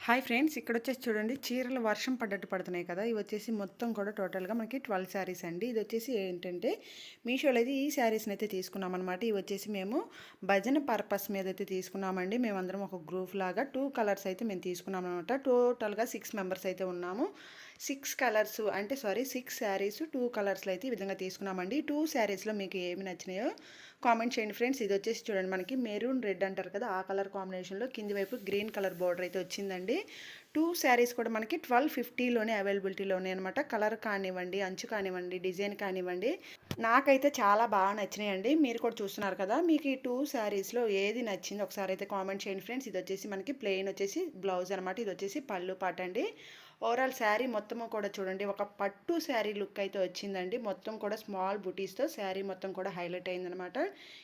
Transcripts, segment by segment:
Hi friends, ఇక్కడ వచ్చేసి చూడండి చీరలు వర్షం పడ్డట్టు పడుతున్నాయి కదా. ఇవి వచ్చేసి మొత్తం కూడా టోటల్గా మనకి 12 శారీస్ అండి. ఇది వచ్చేసి ఏంటంటే మీషోలో అయితే ఈ శారీస్ని అయితే తీసుకున్నాం అనమాట. ఇవి వచ్చేసి మేము భజన పర్పస్ మీద అయితే తీసుకున్నామండి. మేమందరం ఒక గ్రూప్ లాగా 2 కలర్స్ అయితే మేము తీసుకున్నాం అనమాట. టోటల్గా 6 మెంబర్స్ అయితే ఉన్నాము. 6 శారీస్ 2 కలర్స్లో అయితే ఈ విధంగా తీసుకున్నామండి. 2 శారీస్లో మీకు ఏమి నచ్చినాయో కామెంట్ చేయండి ఫ్రెండ్స్. ఇది వచ్చేసి చూడండి మనకి మెరూన్ రెడ్ అంటారు కదా, ఆ కలర్ కాంబినేషన్లో కింది వైపు గ్రీన్ కలర్ బార్డర్ అయితే వచ్చిందండి. 2 శారీస్ కూడా మనకి 1250లోనే అవైలబిలిటీలోనే అనమాట. కలర్ కానివ్వండి, అంచు కానివ్వండి, డిజైన్ కానివ్వండి, నాకైతే చాలా బాగా నచ్చినాయండి. మీరు కూడా చూస్తున్నారు కదా. మీకు ఈ 2 శారీస్లో ఏది నచ్చింది ఒకసారి అయితే కామెంట్ చేయండి ఫ్రెండ్స్. ఇది వచ్చేసి మనకి ప్లెయిన్ వచ్చేసి బ్లౌజ్ అనమాట. ఇది వచ్చేసి పళ్ళు పాట అండి. ఓవరాల్ శారీ మొత్తము కూడా చూడండి ఒక పట్టు శారీ లుక్ అయితే వచ్చిందండి. మొత్తం కూడా స్మాల్ బుటీస్తో శారీ మొత్తం కూడా హైలైట్ అయిందనమాట.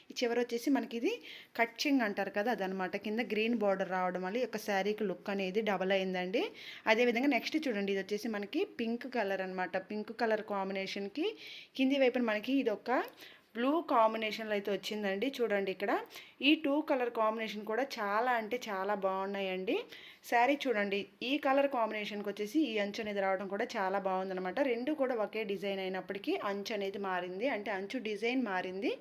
ఈ చివరి వచ్చేసి మనకి ఇది కట్చింగ్ అంటారు కదా, అదనమాట. కింద గ్రీన్ బార్డర్ రావడం వల్ల ఒక శారీకి లుక్ అనేది డబల్ అయిందండి. అదేవిధంగా నెక్స్ట్ చూడండి, ఇది వచ్చేసి మనకి పింక్ కలర్ అనమాట. పింక్ కలర్ కాంబినేషన్కి కింది వైపున మనకి ఇది ఒక బ్లూ కాంబినేషన్లో అయితే వచ్చిందండి. చూడండి ఇక్కడ ఈ 2 కలర్ కాంబినేషన్ కూడా చాలా అంటే చాలా బాగున్నాయండి. శారీ చూడండి ఈ కలర్ కాంబినేషన్కి వచ్చేసి ఈ అంచు అనేది రావడం కూడా చాలా బాగుందనమాట. రెండు కూడా ఒకే డిజైన్ అయినప్పటికీ అంచు అనేది మారింది, అంటే అంచు డిజైన్ మారింది.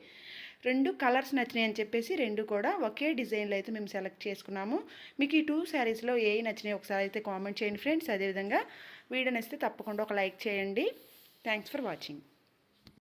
2 కలర్స్ నచ్చినాయి అని చెప్పేసి 2 కూడా ఒకే డిజైన్లో అయితే మేము సెలెక్ట్ చేసుకున్నాము. మీకు ఈ 2 శారీస్లో ఏ నచ్చినాయి ఒకసారి అయితే కామెంట్ చేయండి ఫ్రెండ్స్. అదేవిధంగా వీడియో నచ్చితే తప్పకుండా ఒక లైక్ చేయండి. Thanks for watching.